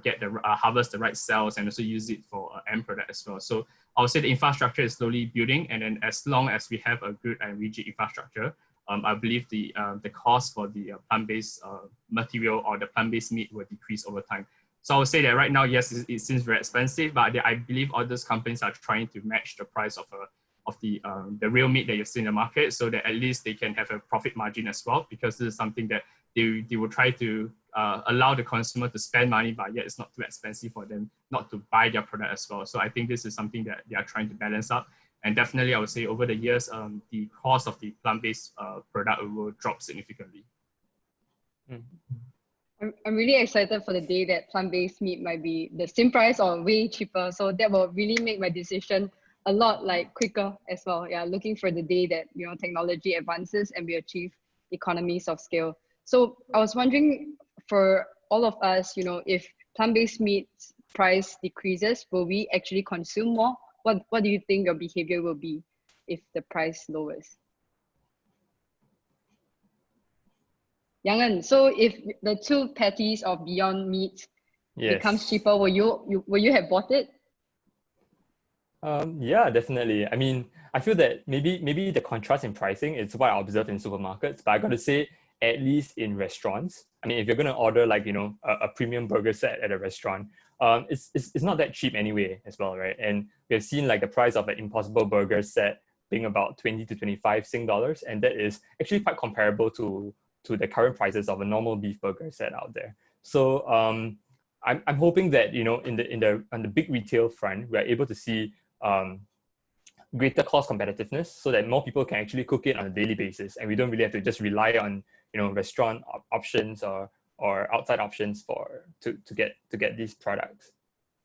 get the harvest the right cells and also use it for end product as well. So I would say the infrastructure is slowly building, and then as long as we have a good and rigid infrastructure, I believe the cost for the plant-based material or the plant-based meat will decrease over time. So I would say that right now, yes, it seems very expensive, but I believe all those companies are trying to match the price of the real meat that you see in the market, so that at least they can have a profit margin as well, because this is something that they will try to allow the consumer to spend money, but yet it's not too expensive for them not to buy their product as well. So I think this is something that they are trying to balance up. And definitely I would say over the years, the cost of the plant-based product will drop significantly. I'm really excited for the day that plant-based meat might be the same price or way cheaper. So that will really make my decision a lot quicker as well. Yeah, looking for the day that technology advances and we achieve economies of scale. So I was wondering, for all of us, if plant-based meat price decreases, will we actually consume more? What do you think your behavior will be if the price lowers? Yangan, so if the 2 patties of Beyond Meat becomes cheaper, will you have bought it? Yeah, definitely. I mean, I feel that maybe the contrast in pricing is what I observe in supermarkets, but I got to say, at least in restaurants, I mean, if you're going to order a premium burger set at a restaurant, it's not that cheap anyway as well, right? And we've seen the price of an Impossible Burger set being about 20 to 25 Sing dollars, and that is actually quite comparable to the current prices of a normal beef burger set out there. So I'm hoping that on the big retail front, we're able to see greater cost competitiveness, so that more people can actually cook it on a daily basis, and we don't really have to just rely on restaurant options or outside options to get these products.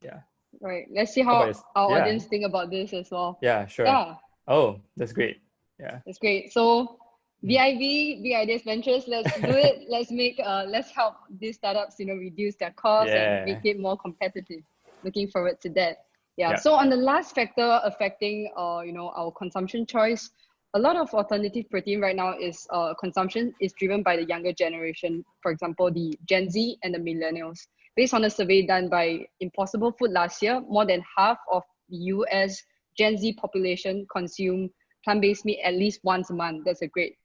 Yeah. Right. Let's see how our audience think about this as well. Yeah, sure. Yeah. Oh, that's great. Yeah. That's great. So VIV, Big Ideas Ventures, let's do it. Let's help these startups, reduce their costs and make it more competitive. Looking forward to that. Yeah. So on the last factor affecting, our consumption choice, a lot of alternative protein right now is consumption is driven by the younger generation. For example, the Gen Z and the millennials. Based on a survey done by Impossible Food last year, more than half of the US Gen Z population consume plant-based meat at least once a month. That's a great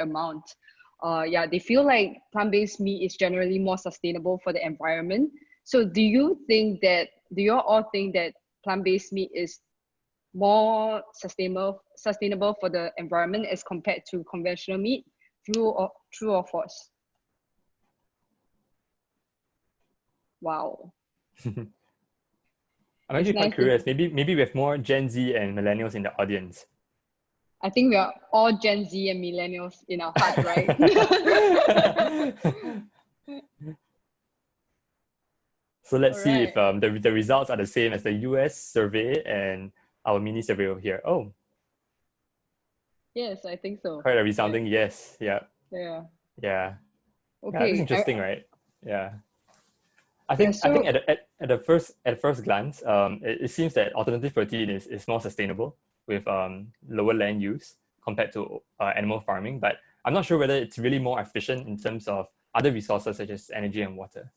amount. They feel like plant-based meat is generally more sustainable for the environment. So do you all think that plant-based meat is more sustainable for the environment as compared to conventional meat? True or false? Wow. I'm actually quite curious. Maybe we have more Gen Z and millennials in the audience. I think we are all Gen Z and millennials in our heart, right? So let's see if the results are the same as the US survey and our mini survey over here. Oh. Yes, I think so. Quite a resounding yes. Yeah. Yeah. Yeah. Okay. Yeah, that's interesting, right? Yeah. I think at the first glance, it seems that alternative protein is more sustainable with lower land use compared to animal farming, but I'm not sure whether it's really more efficient in terms of other resources such as energy and water.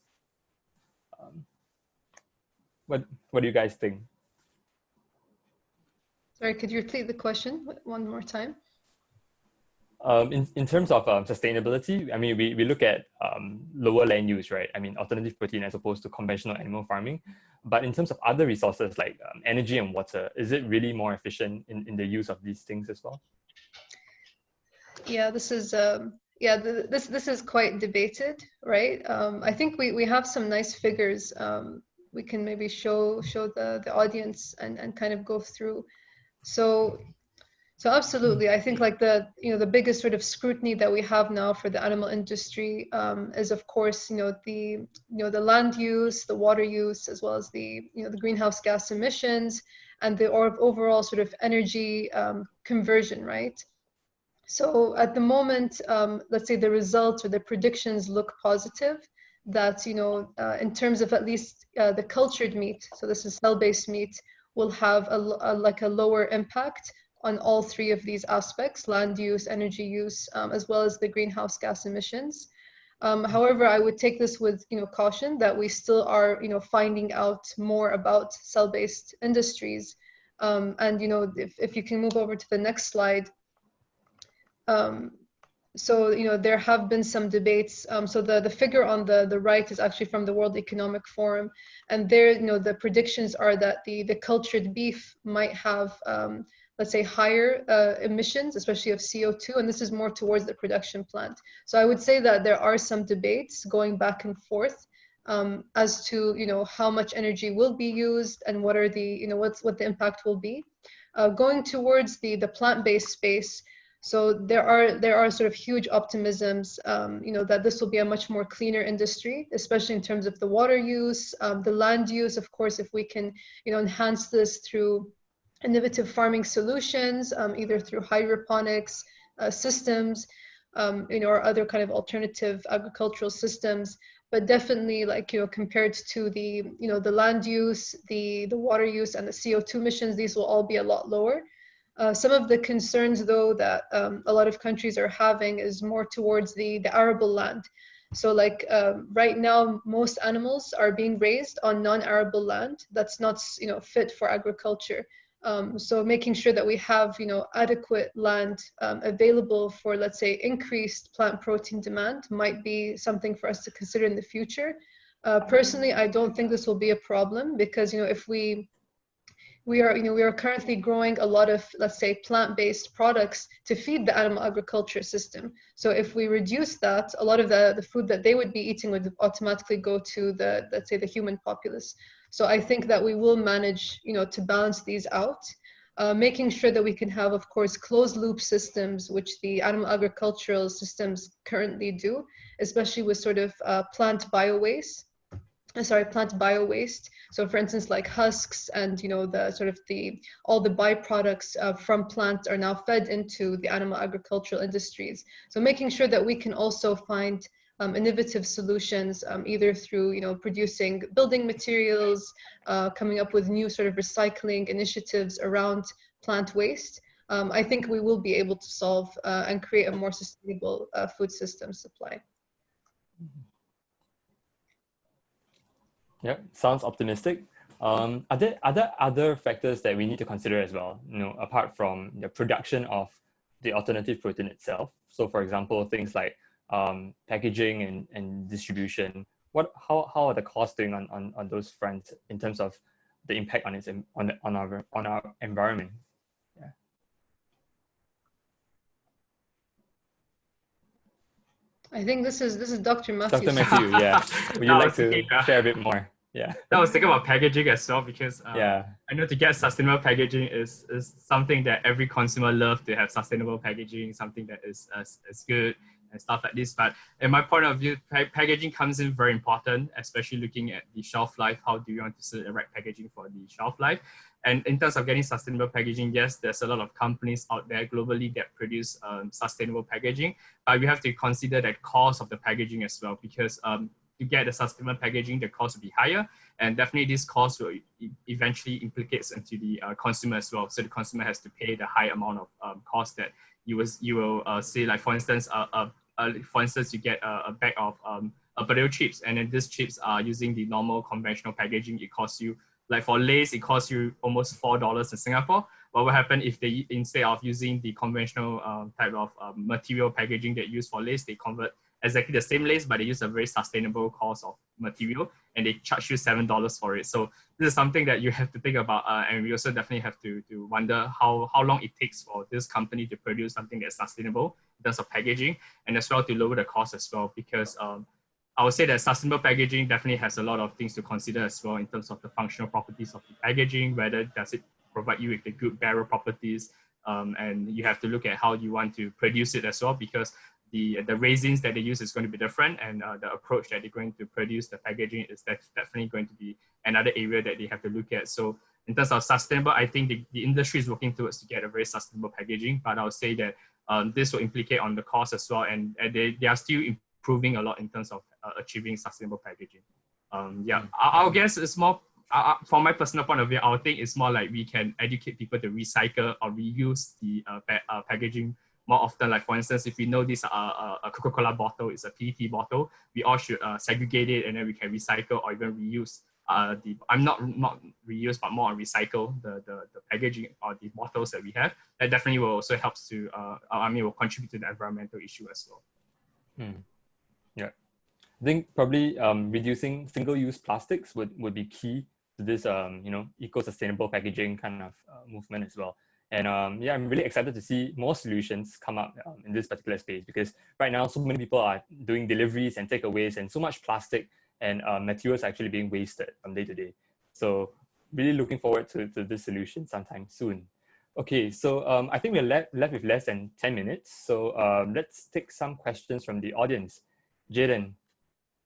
What do you guys think? Sorry, could you repeat the question one more time? In terms of sustainability, I mean, we look at lower land use, right? I mean, alternative protein as opposed to conventional animal farming. But in terms of other resources like energy and water, is it really more efficient in the use of these things as well? Yeah, this is this is quite debated, right? I think we have some nice figures. We can maybe show the audience and kind of go through. So absolutely, I think like the biggest sort of scrutiny that we have now for the animal industry is of course the land use, the water use, as well as the the greenhouse gas emissions and the overall sort of energy conversion, right? So at the moment, let's say the results or the predictions look positive. That in terms of at least the cultured meat, so this is cell-based meat, will have a lower impact on all three of these aspects: land use, energy use, as well as the greenhouse gas emissions. However, I would take this with caution that we still are finding out more about cell-based industries. And if you can move over to the next slide. So there have been some debates. So the figure on the right is actually from the World Economic Forum, and there the predictions are that the cultured beef might have let's say higher emissions, especially of CO2, and this is more towards the production plant. So I would say that there are some debates going back and forth as to how much energy will be used and what are the what the impact will be. Going towards the plant-based space. So there are sort of huge optimisms, that this will be a much more cleaner industry, especially in terms of the water use, the land use. Of course, if we can, enhance this through innovative farming solutions, either through hydroponics systems, or other kind of alternative agricultural systems. But definitely, like compared to the the land use, the water use, and the CO2 emissions, these will all be a lot lower. Some of the concerns, though, that a lot of countries are having is more towards the arable land. So like right now, most animals are being raised on non-arable land that's not fit for agriculture. So making sure that we have adequate land available for, let's say, increased plant protein demand might be something for us to consider in the future. Personally, I don't think this will be a problem because if we are currently growing a lot of, let's say, plant-based products to feed the animal agriculture system. So if we reduce that, a lot of the food that they would be eating would automatically go to the, let's say, the human populace. So I think that we will manage, to balance these out, making sure that we can have, of course, closed loop systems, which the animal agricultural systems currently do, especially with sort of plant bio-waste. So for instance, like husks and the sort of all the byproducts from plants are now fed into the animal agricultural industries. So making sure that we can also find innovative solutions, either through producing building materials, coming up with new sort of recycling initiatives around plant waste. I think we will be able to solve and create a more sustainable food system supply. Yeah, sounds optimistic. Are there other factors that we need to consider as well, apart from the production of the alternative protein itself? So for example, things like packaging and distribution. How are the costs doing on those fronts in terms of the impact on our environment? Yeah. I think this is Dr. Matthew. Dr. Matthew, yeah. Would you like to share a bit more? Yeah. I was thinking about packaging as well because yeah. I know to get sustainable packaging is something that every consumer loves to have sustainable packaging, something that is good and stuff like this. But in my point of view, packaging comes in very important, especially looking at the shelf life. How do you want to select the right packaging for the shelf life? And in terms of getting sustainable packaging, yes, there's a lot of companies out there globally that produce sustainable packaging, but we have to consider that cost of the packaging as well, because to get the sustainable packaging, the cost will be higher, and definitely this cost will eventually implicates into the consumer as well. So the consumer has to pay the high amount of cost that you will see. Like for instance, you get a bag of potato chips, and then these chips are using the normal conventional packaging. It costs you, like for Lay's, it costs you almost $4 in Singapore. what will happen if they, instead of using the conventional type of material packaging that used for lace, they convert exactly the same lace, but they use a very sustainable cost of material, and they charge you $7 for it. So this is something that you have to think about, and we also definitely have to wonder how long it takes for this company to produce something that's sustainable in terms of packaging, and as well to lower the cost as well, because I would say that sustainable packaging definitely has a lot of things to consider as well in terms of the functional properties of the packaging, whether does it provide you with the good barrier properties, and you have to look at how you want to produce it as well, because the resins that they use is going to be different, and the approach that they're going to produce the packaging is definitely going to be another area that they have to look at. So in terms of sustainable, I think the industry is working towards to get a very sustainable packaging, but I would say that this will implicate on the cost as well, and they are still improving a lot in terms of achieving sustainable packaging. I'll guess it's more, from my personal point of view, I would think it's more like we can educate people to recycle or reuse the packaging more often. Like for instance, if we know this a Coca-Cola bottle is a PET bottle, we all should segregate it, and then we can recycle or even reuse I'm not reuse, but more recycle the packaging or the bottles that we have. That definitely will also helps to will contribute to the environmental issue as well. Yeah, I think probably reducing single-use plastics would be key to this eco-sustainable packaging kind of movement as well. And I'm really excited to see more solutions come up in this particular space, because right now so many people are doing deliveries and takeaways, and so much plastic and materials are actually being wasted from day to day. So really looking forward to this solution sometime soon. Okay, so I think we're left with less than 10 minutes. So let's take some questions from the audience. Jaden.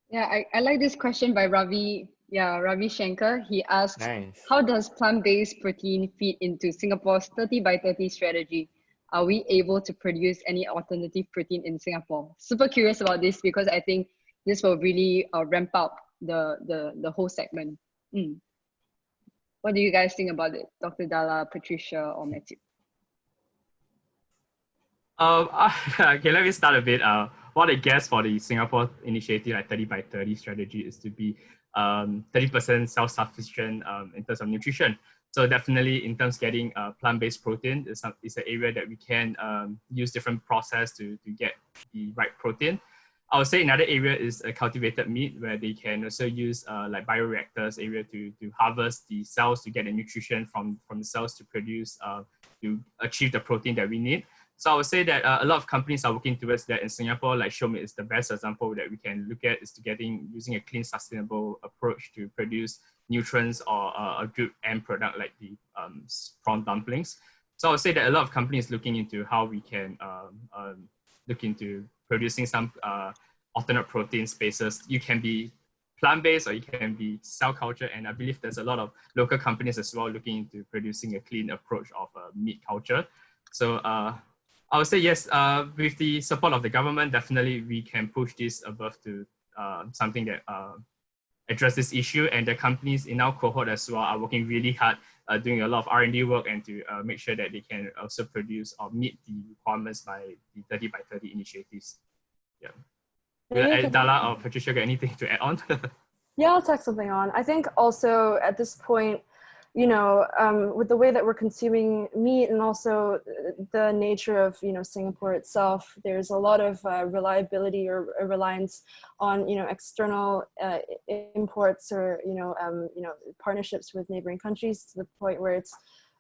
Yeah, I like this question by Ravi Shankar. He asks, nice. How does plant-based protein fit into Singapore's 30 by 30 strategy? Are we able to produce any alternative protein in Singapore? Super curious about this, because I think this will really ramp up the whole segment. What do you guys think about it, Dr. Dalla, Patricia, or Matthew? Okay, let me start a bit. What I guess for the Singapore initiative, like 30 by 30 strategy, is to be 30% self-sufficient in terms of nutrition. So definitely in terms of getting plant-based protein is an area that we can use different process to get the right protein. I would say another area is a cultivated meat, where they can also use like bioreactors area to harvest the cells to get the nutrition from the cells to produce, to achieve the protein that we need. So I would say that a lot of companies are working towards that in Singapore. Like Shomit is the best example that we can look at, is to using a clean, sustainable approach to produce nutrients or a good end product like the prawn dumplings. So I would say that a lot of companies looking into how we can look into producing some alternate protein spaces. You can be plant-based or you can be cell culture, and I believe there's a lot of local companies as well looking into producing a clean approach of meat culture. So I would say yes, with the support of the government, definitely we can push this above to something that address this issue, and the companies in our cohort as well are working really hard, doing a lot of R&D work, and to make sure that they can also produce or meet the requirements by the 30 by 30 initiatives. Yeah. Will Dalla or Patricia got anything to add on? Yeah, I'll tack something on. I think also at this point, with the way that we're consuming meat, and also the nature of, Singapore itself, there's a lot of reliability or reliance on, external imports or, partnerships with neighboring countries, to the point where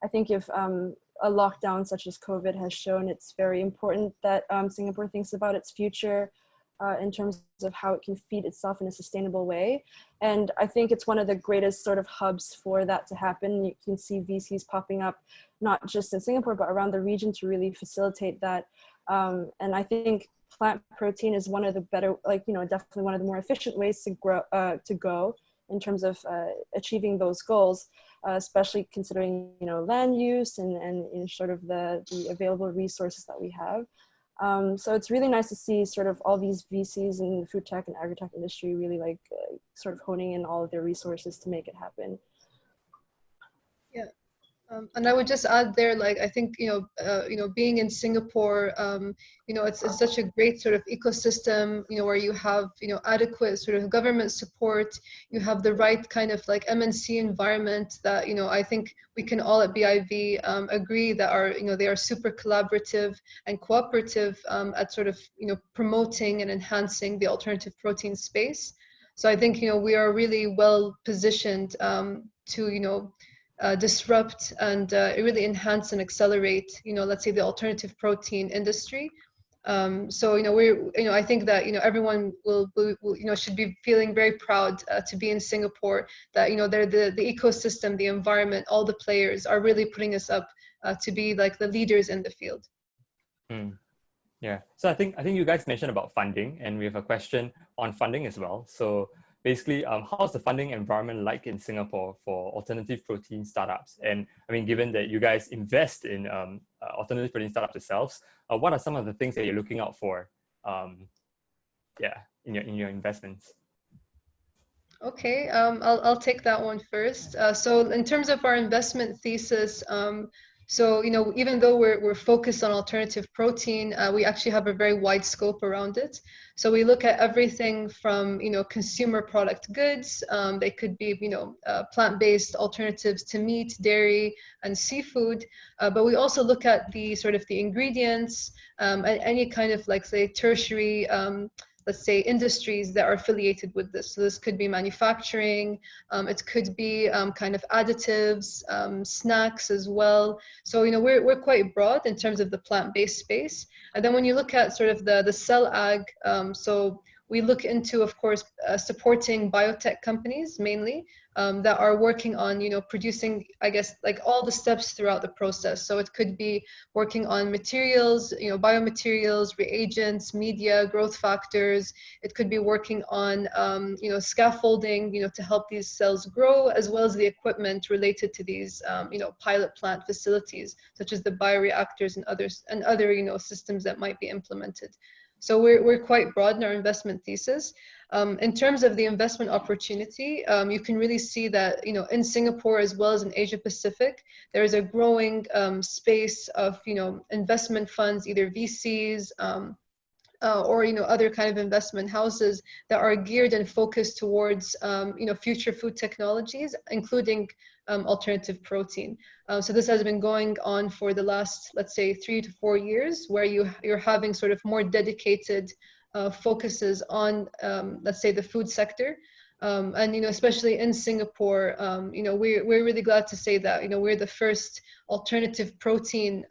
I think if a lockdown such as COVID has shown, it's very important that Singapore thinks about its future in terms of how it can feed itself in a sustainable way. And I think it's one of the greatest sort of hubs for that to happen. You can see VCs popping up, not just in Singapore, but around the region, to really facilitate that. And I think plant protein is one of the better, definitely one of the more efficient ways to go in terms of achieving those goals, especially considering, land use and sort of the available resources that we have. So it's really nice to see sort of all these VCs in the food tech and agri-tech industry really sort of honing in all of their resources to make it happen. Yeah, And I would just add there, like, I think, being in Singapore, it's such a great sort of ecosystem, where you have, adequate sort of government support, you have the right kind of like MNC environment that, I think we can all at BIV agree that are, they are super collaborative and cooperative at sort of, promoting and enhancing the alternative protein space. So I think, we are really well positioned to, disrupt and really enhance and accelerate, let's say the alternative protein industry. So I think that everyone will should be feeling very proud to be in Singapore. That they're the ecosystem, the environment, all the players are really putting us up to be like the leaders in the field. Yeah. So I think you guys mentioned about funding, and we have a question on funding as well. So basically, how's the funding environment like in Singapore for alternative protein startups? And I mean, given that you guys invest in alternative protein startups yourselves, what are some of the things that you're looking out for? In your investments. Okay, I'll take that one first. So in terms of our investment thesis, so even though we're focused on alternative protein, we actually have a very wide scope around it. So we look at everything from consumer product goods. They could be plant-based alternatives to meat, dairy, and seafood. But we also look at the sort of the ingredients, and any kind of like say tertiary, let's say industries that are affiliated with this. So this could be manufacturing, it could be kind of additives, snacks as well. So we're quite broad in terms of the plant-based space. And then when you look at sort of the cell ag, so we look into, of course, supporting biotech companies mainly that are working on, producing, I guess, like all the steps throughout the process. So it could be working on materials, biomaterials, reagents, media, growth factors. It could be working on, scaffolding, to help these cells grow, as well as the equipment related to these, pilot plant facilities, such as the bioreactors and other systems that might be implemented. So we're quite broad in our investment thesis. In terms of the investment opportunity, you can really see that in Singapore as well as in Asia Pacific, there is a growing space of investment funds, either VCs or other kind of investment houses that are geared and focused towards future food technologies, including alternative protein. So this has been going on for the last, let's say, 3 to 4 years, where you're having sort of more dedicated focuses on, let's say, the food sector. And especially in Singapore, we're really glad to say that we're the first alternative protein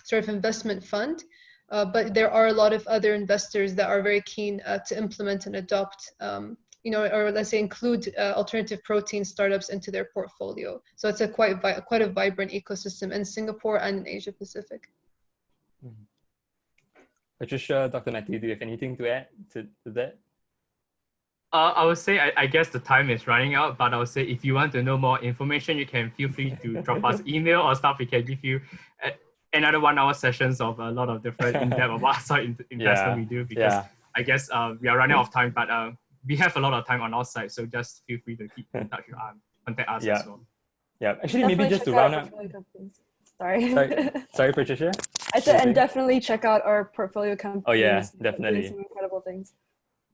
sort of investment fund. But there are a lot of other investors that are very keen to implement and adopt, or let's say include alternative protein startups into their portfolio. So it's a quite a vibrant ecosystem in Singapore and in Asia Pacific. Patricia, Dr. Matthew, do you have anything to add to that? I would say, I guess the time is running out, but I would say if you want to know more information, you can feel free to drop us email or stuff. We can give you another 1 hour sessions of a lot of different in-depth about what investment we do, because I guess we are running out of time, but we have a lot of time on our side, so just feel free to keep in touch with contact us as well. Yeah, actually, Definitely maybe just to round up. Sorry, Patricia. I said, and definitely check out our portfolio companies. Oh yeah, definitely. Doing some incredible things.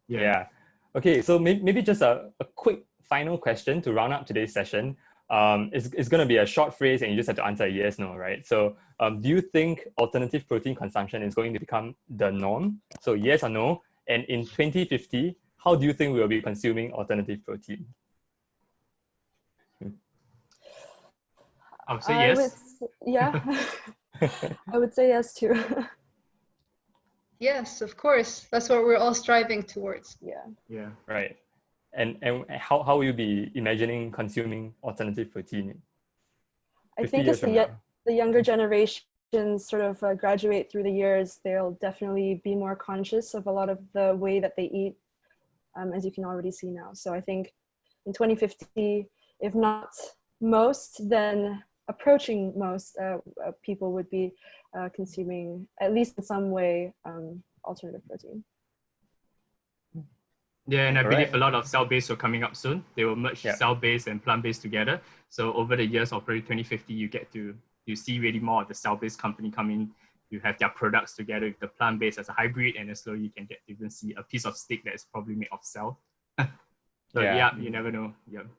Yeah. Okay, so maybe just a quick final question to round up today's session. It's going to be a short phrase, and you just have to answer yes, no, right? So do you think alternative protein consumption is going to become the norm? So yes or no? And in 2050, how do you think we will be consuming alternative protein? I would say yes. I would say yes too. Yes, of course. That's what we're all striving towards. Yeah. Right. And how will you be imagining consuming alternative protein? I think as the younger generations sort of graduate through the years, they'll definitely be more conscious of a lot of the way that they eat, as you can already see now. So I think in 2050, if not most, then approaching most people would be consuming, at least in some way, alternative protein. Yeah, and I believe Alright. a lot of cell-based are coming up soon. They will merge cell-based and plant-based together. So over the years of probably 2050, you see really more of the cell-based company coming. You have their products together with the plant-based as a hybrid, and then slowly you can get to even see a piece of steak that is probably made of cell. So yeah, you never know.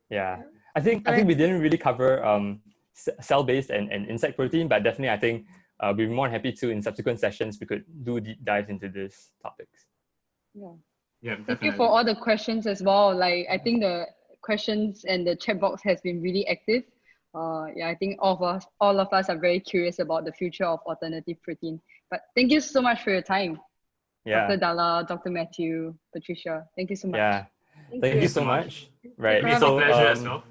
Yeah. I think we didn't really cover cell-based and insect protein, but definitely I think we'd be more than happy to in subsequent sessions we could do deep dives into these topics. Yeah, Thank you for all the questions as well. Like, I think the questions and the chat box has been really active. Yeah, I think all of us are very curious about the future of alternative protein. But thank you so much for your time. Yeah. Dr. Dalla, Dr. Matthew, Patricia, thank you so much. Yeah. Thank you so much. Right. It's a pleasure as well.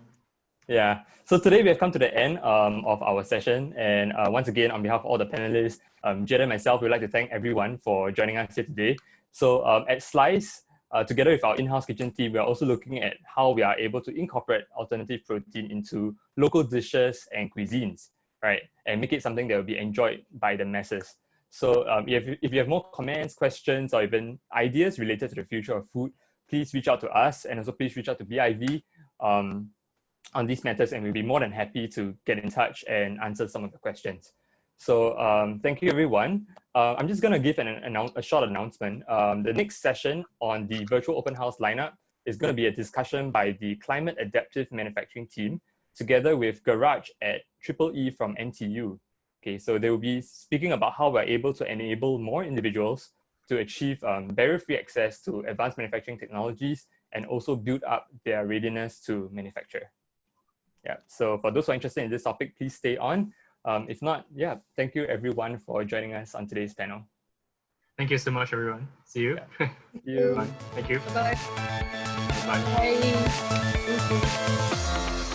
Yeah. So today we have come to the end of our session. And once again, on behalf of all the panelists, Jed and myself, we'd like to thank everyone for joining us here today. So at Slice, together with our in-house kitchen team, we are also looking at how we are able to incorporate alternative protein into local dishes and cuisines, right? And make it something that will be enjoyed by the masses. So if you have more comments, questions, or even ideas related to the future of food, please reach out to us, and also please reach out to BIV on these matters, and we'll be more than happy to get in touch and answer some of the questions. So thank you, everyone. I'm just going to give a short announcement. The next session on the virtual open house lineup is going to be a discussion by the Climate Adaptive Manufacturing team, together with Garage at EEE from NTU. Okay, so they will be speaking about how we're able to enable more individuals to achieve barrier-free access to advanced manufacturing technologies and also build up their readiness to manufacture. Yeah, so for those who are interested in this topic, please stay on. If not, yeah, thank you everyone for joining us on today's panel. Thank you so much, everyone. See you. Yeah. See you. Thank you. Bye. Bye. Bye. Thank you.